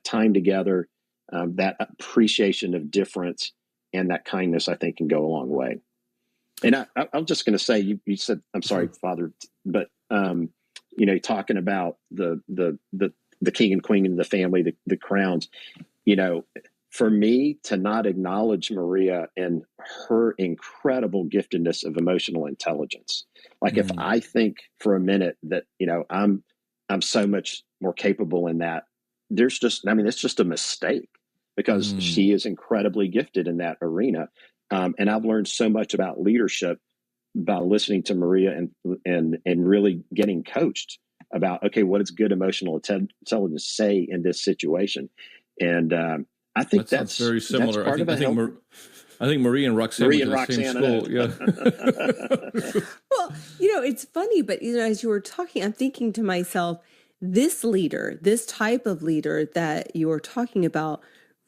time together, that appreciation of difference and that kindness, I think, can go a long way. And I'm just going to say, you said, I'm sorry, Father, but talking about the king and queen and the family, the crowns, for me to not acknowledge Maria and her incredible giftedness of emotional intelligence. Like if I think for a minute that, I'm so much more capable in that, it's just a mistake, because she is incredibly gifted in that arena. And I've learned so much about leadership by listening to Maria and really getting coached about, okay, what does good emotional intelligence say in this situation? And I think that's very similar. That's I think Maria and Roxanne went to the same school. Yeah. Well, it's funny, but as you were talking, I'm thinking to myself, this type of leader that you are talking about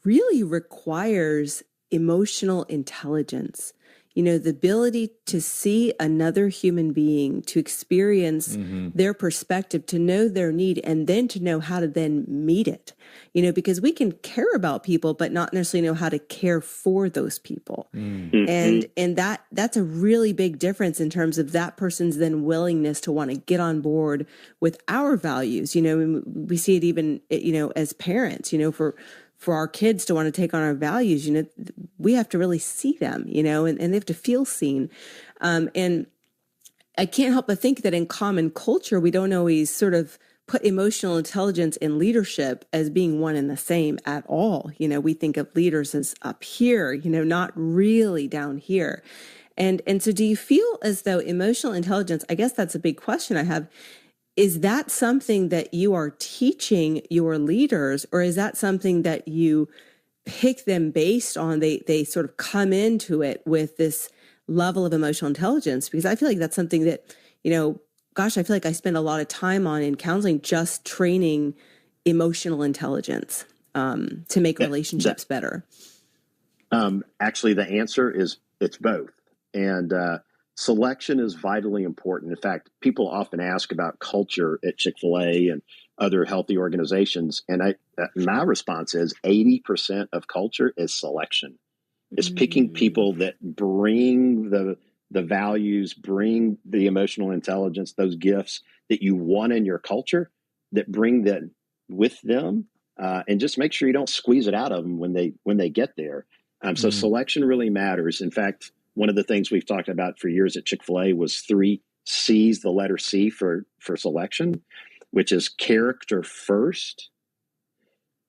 really requires emotional intelligence. The ability to see another human being, to experience their perspective, to know their need, and then to know how to then meet it. Because we can care about people, but not necessarily know how to care for those people. And that's a really big difference in terms of that person's then willingness to want to get on board with our values. We see it even, as parents, for our kids to want to take on our values, we have to really see them, and they have to feel seen. And I can't help but think that in common culture, we don't always sort of put emotional intelligence and leadership as being one and the same at all. We think of leaders as up here, not really down here. And so do you feel as though emotional intelligence, I guess that's a big question I have, is that something that you are teaching your leaders, or is that something that you pick them based on? They sort of come into it with this level of emotional intelligence? Because I feel like that's something that, I feel like I spend a lot of time on in counseling, just training emotional intelligence to make relationships better. Actually, the answer is it's both. And selection is vitally important. In fact, people often ask about culture at Chick-fil-A and other healthy organizations. And my response is 80% of culture is selection. It's picking people that bring the values, bring the emotional intelligence, those gifts that you want in your culture, that bring that with them, and just make sure you don't squeeze it out of them when they get there. So selection really matters. In fact, one of the things we've talked about for years at Chick-fil-A was 3 C's, the letter C for selection, which is character first,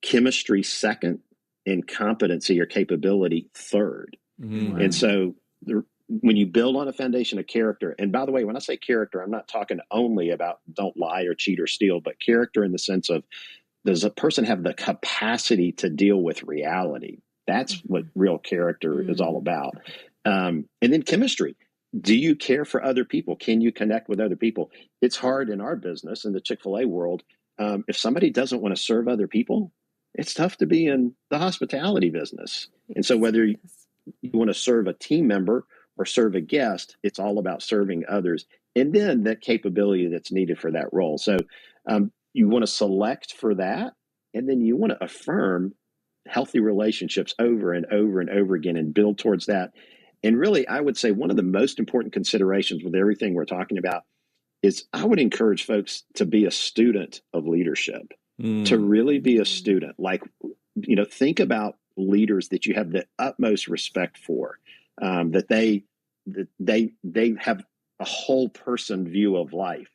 chemistry second, and competency or capability third. And so when you build on a foundation of character, and by the way, when I say character, I'm not talking only about don't lie or cheat or steal, but character in the sense of, does a person have the capacity to deal with reality? That's what real character is all about. And then chemistry. Do you care for other people? Can you connect with other people? It's hard in our business, in the Chick-fil-A world. If somebody doesn't want to serve other people, it's tough to be in the hospitality business. And so whether you want to serve a team member or serve a guest, it's all about serving others. And then that capability that's needed for that role. So you want to select for that, and then you want to affirm healthy relationships over and over and over again and build towards that. And really, I would say one of the most important considerations with everything we're talking about is I would encourage folks to be a student of leadership, to really be a student. Like think about leaders that you have the utmost respect for, that they have a whole person view of life.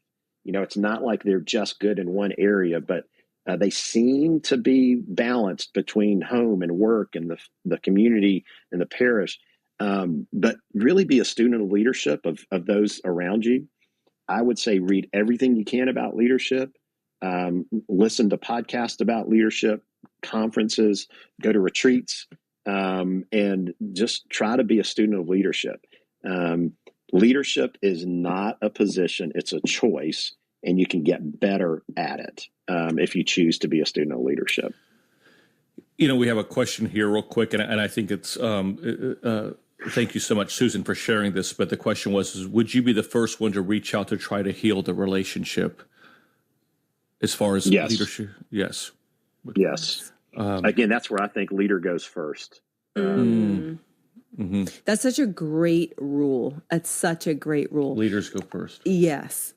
It's not like they're just good in one area, but they seem to be balanced between home and work and the community and the parish. But really be a student of leadership of those around you. I would say read everything you can about leadership, listen to podcasts about leadership, conferences, go to retreats, and just try to be a student of leadership. Leadership is not a position, it's a choice, and you can get better at it if you choose to be a student of leadership. We have a question here real quick, and I think it's thank you so much, Susan, for sharing this. But the question was, would you be the first one to reach out to try to heal the relationship as far as leadership? Yes. Yes. Again, that's where I think leader goes first. That's such a great rule. That's such a great rule. Leaders go first. Yes,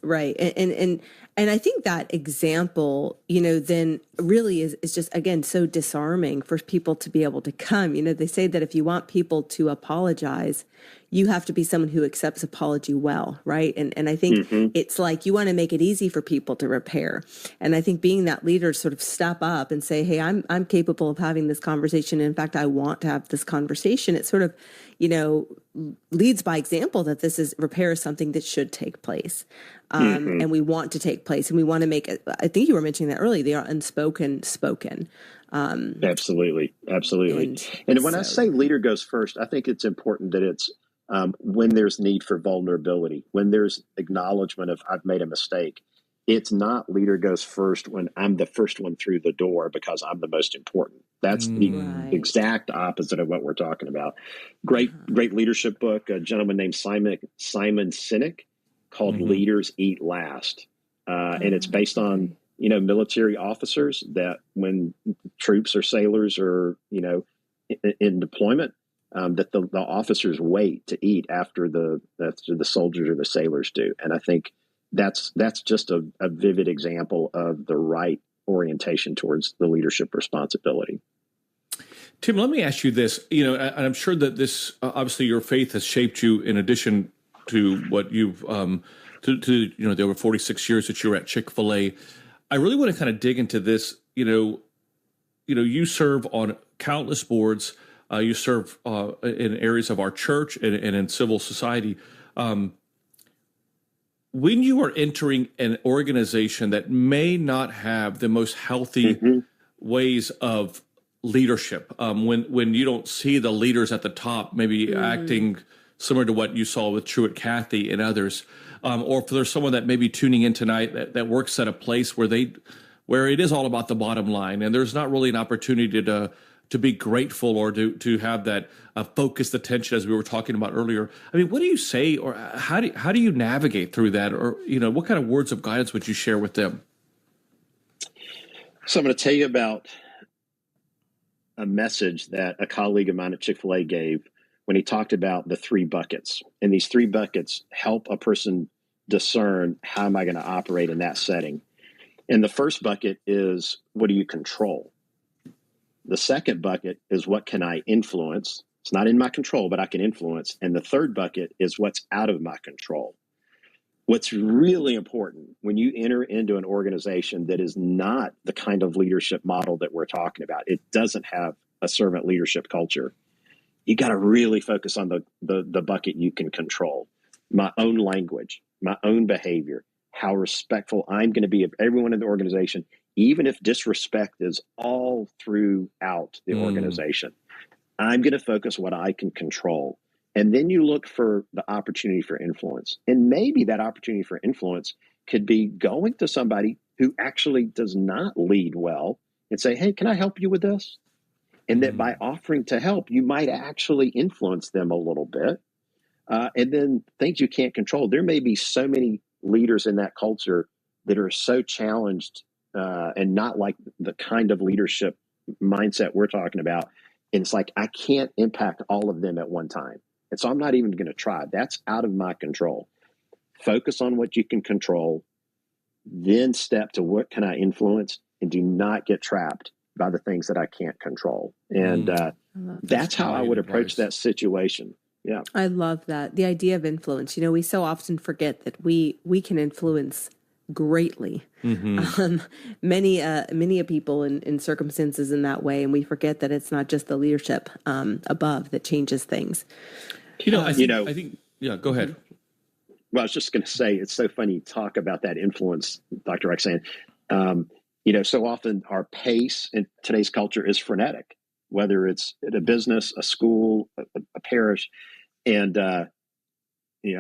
right. And I think that example, then really is just, again, so disarming for people to be able to come. They say that if you want people to apologize, you have to be someone who accepts apology well, right? And I think it's like you want to make it easy for people to repair. And I think being that leader, sort of step up and say, hey, I'm capable of having this conversation. In fact, I want to have this conversation. It sort of, leads by example that repair is something that should take place. And we want to take place, and we want to make it, I think you were mentioning that earlier, they are unspoken, spoken. Absolutely. And when I say leader goes first, I think it's important that it's when there's need for vulnerability, when there's acknowledgement of I've made a mistake. It's not leader goes first when I'm the first one through the door because I'm the most important. That's the exact opposite of what we're talking about. Great leadership book, a gentleman named Simon Sinek called Leaders Eat Last. And it's based on, military officers that when troops or sailors are, in deployment, that the officers wait to eat after the soldiers or the sailors do. And I think that's just a vivid example of the right orientation towards the leadership responsibility. Tim, let me ask you this, and I'm sure that this, obviously your faith has shaped you in addition to what you've, the over 46 years that you were at Chick-fil-A. I really want to kind of dig into this, you serve on countless boards, you serve in areas of our church and in civil society. When you are entering an organization that may not have the most healthy ways of leadership, when you don't see the leaders at the top maybe acting similar to what you saw with Truett Cathy and others, or if there's someone that may be tuning in tonight that works at a place where it is all about the bottom line and there's not really an opportunity to be grateful or to have that focused attention as we were talking about earlier. I mean, what do you say, or how do you navigate through that, or what kind of words of guidance would you share with them? So I'm going to tell you about a message that a colleague of mine at Chick-fil-A gave when he talked about the 3 buckets. And these 3 buckets help a person discern how am I going to operate in that setting. And the first bucket is, what do you control? The second bucket is, what can I influence? It's not in my control, but I can influence. And the third bucket is, what's out of my control. What's really important when you enter into an organization that is not the kind of leadership model that we're talking about, it doesn't have a servant leadership culture. You got to really focus on the bucket you can control. My own language, my own behavior, how respectful I'm going to be of everyone in the organization, even if disrespect is all throughout the organization. I'm going to focus what I can control. And then you look for the opportunity for influence. And maybe that opportunity for influence could be going to somebody who actually does not lead well and say, hey, can I help you with this? And that by offering to help, you might actually influence them a little bit. And then things you can't control. There may be so many leaders in that culture that are so challenged and not like the kind of leadership mindset we're talking about. And it's like, I can't impact all of them at one time. And so I'm not even going to try. That's out of my control. Focus on what you can control, then step to what can I influence, and do not get trapped by the things that I can't control. And that's how I would approach that situation. Yeah. I love that. The idea of influence. We so often forget that we can influence greatly. Many people in circumstances in that way, and we forget that it's not just the leadership above that changes things. I think. Yeah, go ahead. Well, I was just going to say, it's so funny you talk about that influence, Dr. Roxanne. So often our pace in today's culture is frenetic, whether it's at a business, a school, a parish, and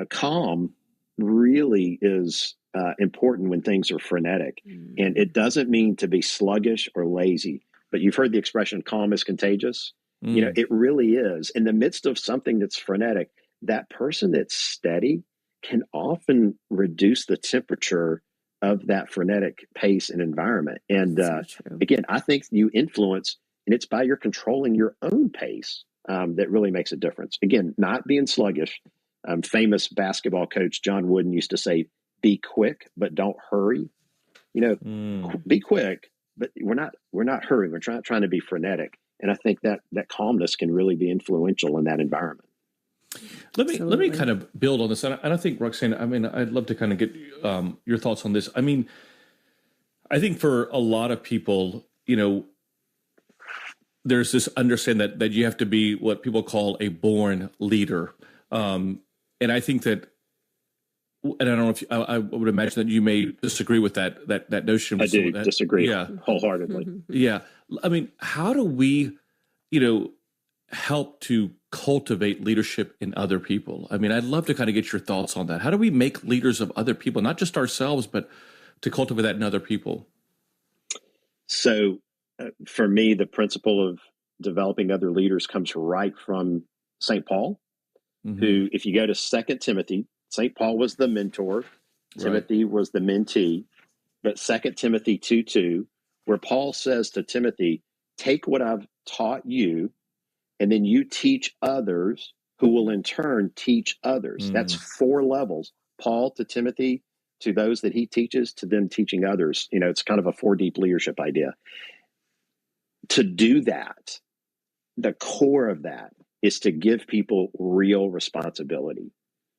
calm really is important when things are frenetic. And it doesn't mean to be sluggish or lazy, but you've heard the expression calm is contagious. It really is. In the midst of something that's frenetic, that person that's steady can often reduce the temperature of that frenetic pace and environment. And again, I think you influence, and it's by your controlling your own pace that really makes a difference. Again, not being sluggish. Famous basketball coach John Wooden used to say, "Be quick, but don't hurry." Be quick, but we're not hurrying. We're trying to be frenetic. And I think that calmness can really be influential in that environment. Let me kind of build on this, and I think, Roxanne, I'd love to kind of get your thoughts on this. I think for a lot of people, there's this understanding that you have to be what people call a born leader, and I think that, and I don't know if I would imagine that you may disagree with that notion. I do disagree wholeheartedly. Yeah, how do we, help to cultivate leadership in other people? I'd love to kind of get your thoughts on that. How do we make leaders of other people, not just ourselves, but to cultivate that in other people? So for me, the principle of developing other leaders comes right from St. Paul, who, if you go to 2 Timothy, St. Paul was the mentor, Timothy was the mentee, but 2 Timothy 2:2, where Paul says to Timothy, take what I've taught you, and then you teach others who will in turn teach others. That's 4 levels. Paul to Timothy, to those that he teaches, to them teaching others. It's kind of a 4 deep leadership idea. To do that, the core of that is to give people real responsibility.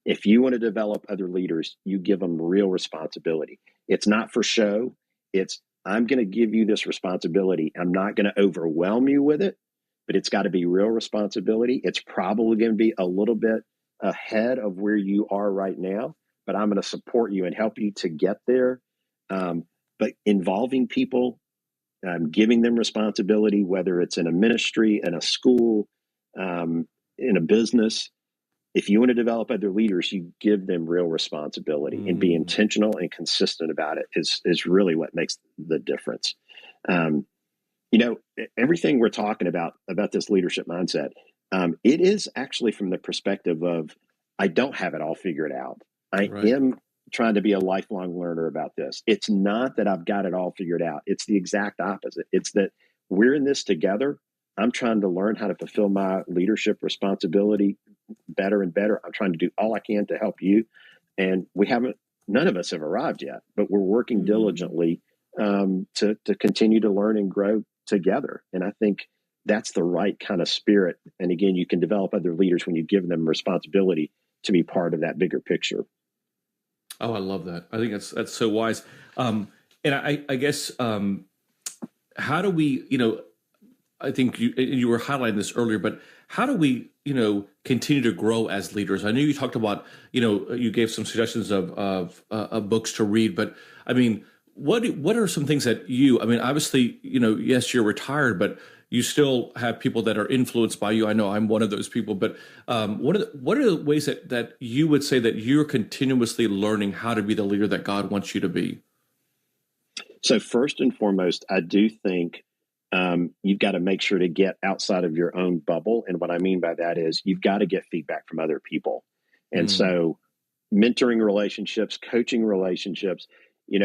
If you want to develop other leaders, you give them real responsibility. It's not for show. It's, I'm going to give you this responsibility. I'm not going to overwhelm you with it, but it's got to be real responsibility. It's probably going to be a little bit ahead of where you are right now, but I'm going to support you and help you to get there. But involving people, giving them responsibility, whether it's in a ministry, in a school, in a business. If you want to develop other leaders, you give them real responsibility and be intentional and consistent about it is really what makes the difference. Everything we're talking about this leadership mindset, it is actually from the perspective of, I don't have it all figured out. I am trying to be a lifelong learner about this. It's not that I've got it all figured out. It's the exact opposite. It's that we're in this together. I'm trying to learn how to fulfill my leadership responsibility better and better. I'm trying to do all I can to help you. And none of us have arrived yet, but we're working diligently to continue to learn and grow together. And I think that's the right kind of spirit. And again, you can develop other leaders when you give them responsibility to be part of that bigger picture. Oh, I love that. I think that's so wise. And I guess, how do we, I think you were highlighting this earlier, but how do we, continue to grow as leaders? I know you talked about, you gave some suggestions of books to read, but what are some things that obviously, yes, you're retired, but you still have people that are influenced by you. I know I'm one of those people, but what are the ways that you would say that you're continuously learning how to be the leader that God wants you to be? So first and foremost, I do think you've got to make sure to get outside of your own bubble. And what I mean by that is you've got to get feedback from other people. And so mentoring relationships, coaching relationships, we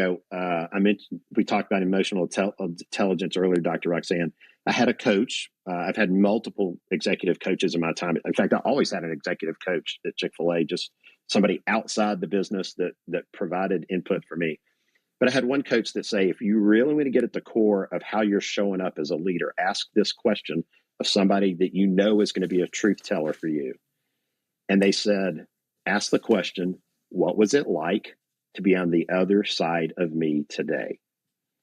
talked about emotional intelligence earlier, Dr. Roxanne. I had a coach. I've had multiple executive coaches in my time. In fact, I always had an executive coach at Chick-fil-A, just somebody outside the business that provided input for me. But I had one coach that say, if you really want to get at the core of how you're showing up as a leader, ask this question of somebody that you know is going to be a truth teller for you. And they said, ask the question, what was it like to be on the other side of me today?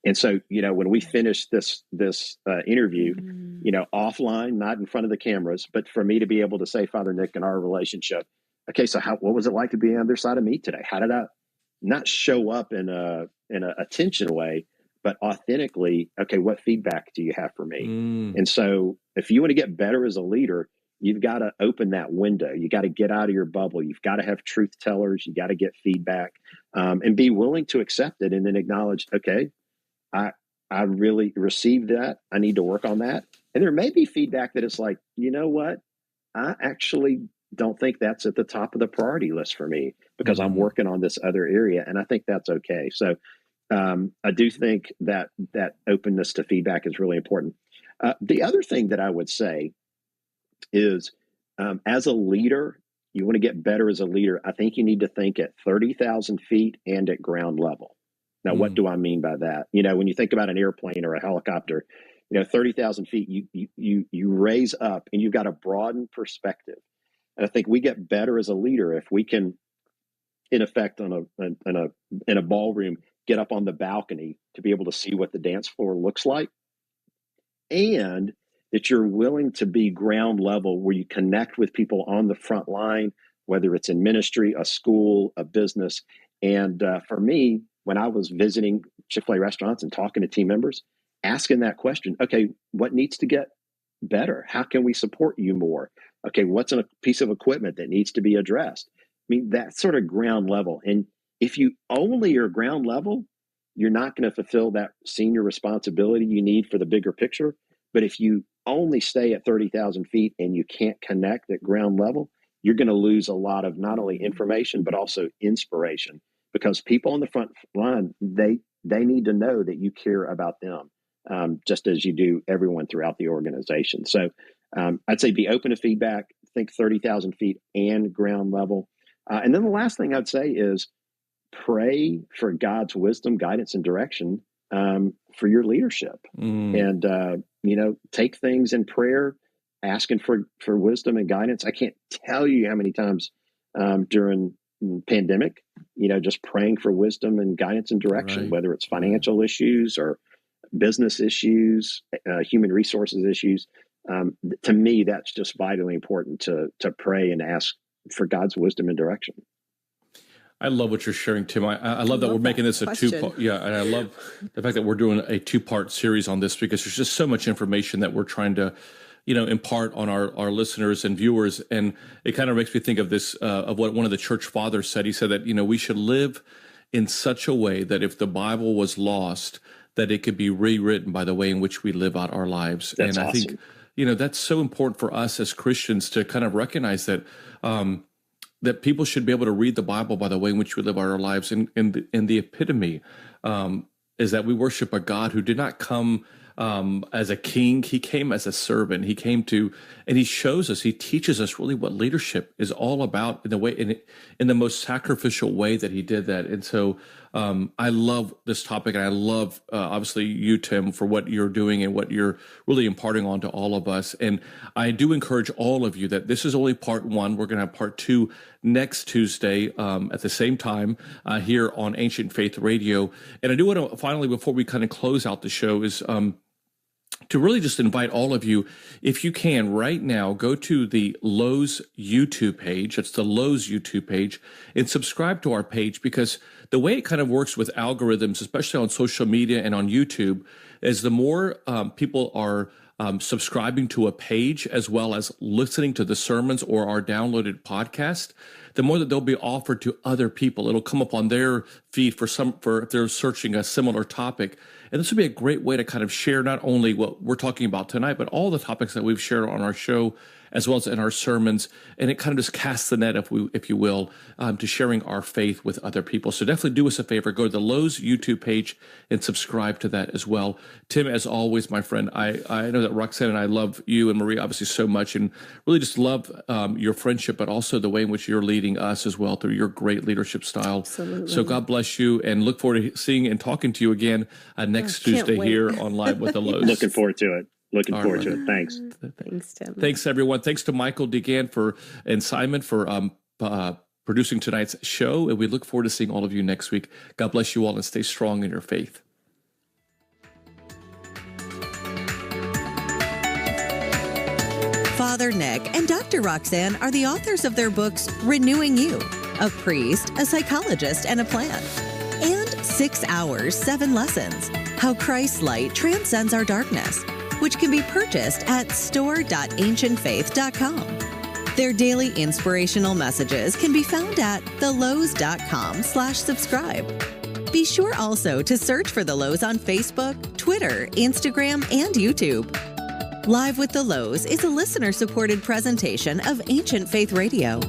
And so, when we finished this interview, offline, not in front of the cameras, but for me to be able to say, Father Nick, in our relationship, okay, so what was it like to be on the other side of me today? How did I not show up in a attention way, but authentically, okay, what feedback do you have for me? And so if you want to get better as a leader, you've got to open that window. You got to get out of your bubble. You've got to have truth tellers. You got to get feedback, and be willing to accept it, and then acknowledge, okay, I really received that. I need to work on that. And there may be feedback that it's like, you know what? I actually don't think that's at the top of the priority list for me because I'm working on this other area. And I think that's okay. So I do think that openness to feedback is really important. The other thing that I would say is, as a leader, you want to get better as a leader. I think you need to think at 30,000 feet and at ground level. Now, what do I mean by that? When you think about an airplane or a helicopter, 30,000 feet, you raise up and you've got a broadened perspective. And I think we get better as a leader if we can, in effect, in a ballroom, get up on the balcony to be able to see what the dance floor looks like, and that you're willing to be ground level, where you connect with people on the front line, whether it's in ministry, a school, a business. And for me, when I was visiting Chick-fil-A restaurants and talking to team members, asking that question, okay, what needs to get better? How can we support you more? Okay, what's a piece of equipment that needs to be addressed? I mean, that sort of ground level. And if you only are ground level, you're not going to fulfill that senior responsibility you need for the bigger picture. But if you only stay at 30,000 feet and you can't connect at ground level, you're going to lose a lot of not only information, but also inspiration. Because people on the front line, they need to know that you care about them, just as you do everyone throughout the organization. So I'd say be open to feedback, think 30,000 feet and ground level. And then the last thing I'd say is pray for God's wisdom, guidance, and direction for your leadership. And, take things in prayer, asking for wisdom and guidance. I can't tell you how many times during pandemic, just praying for wisdom and guidance and direction, whether it's financial issues or business issues, human resources issues. To me, that's just vitally important to pray and ask for God's wisdom and direction. I love what you're sharing, Tim. I love that we're making this a two-part. Yeah, and I love the fact that we're doing a two-part series on this, because there's just so much information that we're trying to impart on our listeners and viewers. And it kind of makes me think of this, of what one of the church fathers said. He said that, we should live in such a way that if the Bible was lost, that it could be rewritten by the way in which we live out our lives. That's and I awesome. think, that's so important for us as Christians to kind of recognize that, that people should be able to read the Bible by the way in which we live our lives. And the epitome is that we worship a God who did not come as a king. He came as a servant. He came and he shows us, he teaches us really what leadership is all about in the most sacrificial way that he did that. And so I love this topic, and I love obviously you, Tim, for what you're doing and what you're really imparting on to all of us. And I do encourage all of you that this is only part one. We're going to have part two next Tuesday at the same time here on Ancient Faith Radio. And I do want to finally, before we kind of close out the show, is to really just invite all of you, if you can right now, go to the Louhs YouTube page. It's the Louhs YouTube page, and subscribe to our page, because the way it kind of works with algorithms, especially on social media and on YouTube, is the more people are subscribing to a page as well as listening to the sermons or our downloaded podcast, the more that they'll be offered to other people. It'll come up on their feed for if they're searching a similar topic. And this would be a great way to kind of share not only what we're talking about tonight, but all the topics that we've shared on our show as well as in our sermons. And it kind of just casts the net, if you will, to sharing our faith with other people. So definitely do us a favor. Go to the Louhs YouTube page and subscribe to that as well. Tim, as always, my friend, I know that Roxanne and I love you and Maria obviously so much, and really just love your friendship, but also the way in which you're leading us as well through your great leadership style. Absolutely. So God bless you, and look forward to seeing and talking to you again next Tuesday here on Live with the Louhs. Looking forward to it. Looking forward to it. Thanks. Thanks, Tim. Thanks, everyone. Thanks to Michael DeGan and Simon for producing tonight's show. And we look forward to seeing all of you next week. God bless you all and stay strong in your faith. Father Nick and Dr. Roxanne are the authors of their books, Renewing You, a priest, a psychologist, and a plan, and 6 Hours, 7 Lessons, How Christ's Light Transcends Our Darkness, which can be purchased at store.ancientfaith.com. Their daily inspirational messages can be found at thelouhs.com/subscribe. Be sure also to search for The Louhs on Facebook, Twitter, Instagram, and YouTube. Live with the Louhs is a listener-supported presentation of Ancient Faith Radio.